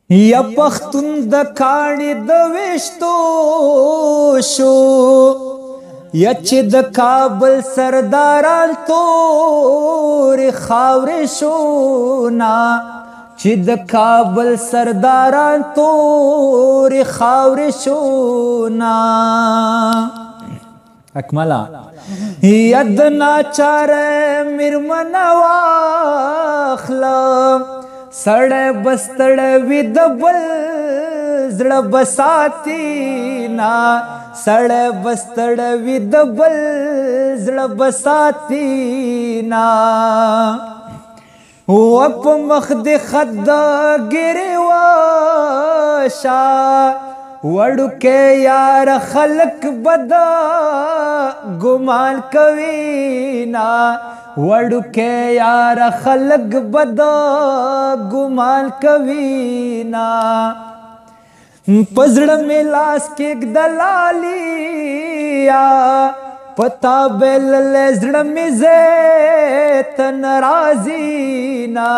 یا پختون د کاڼي د ویشتو شو، یا چې د کابل سرداران تورې خاورې شو نا، چې د کابل سرداران تورې خاورې شو نا. اکملا ید ناچاره میرمنه واخلم، سړی بستړی وي د بل زړه بساتي نا، سړی بستړی وي د بل زړه بساتي نا. و په مخ دې خط د ګریواشه، وړوکی یار خلک بد ګمان کوي نا، وړوکی یار خلک بد ګمان کوي نا. په زړه مې لاس کېږدلالیا، پتا بلل زړه مې زه ته ناراضي نا،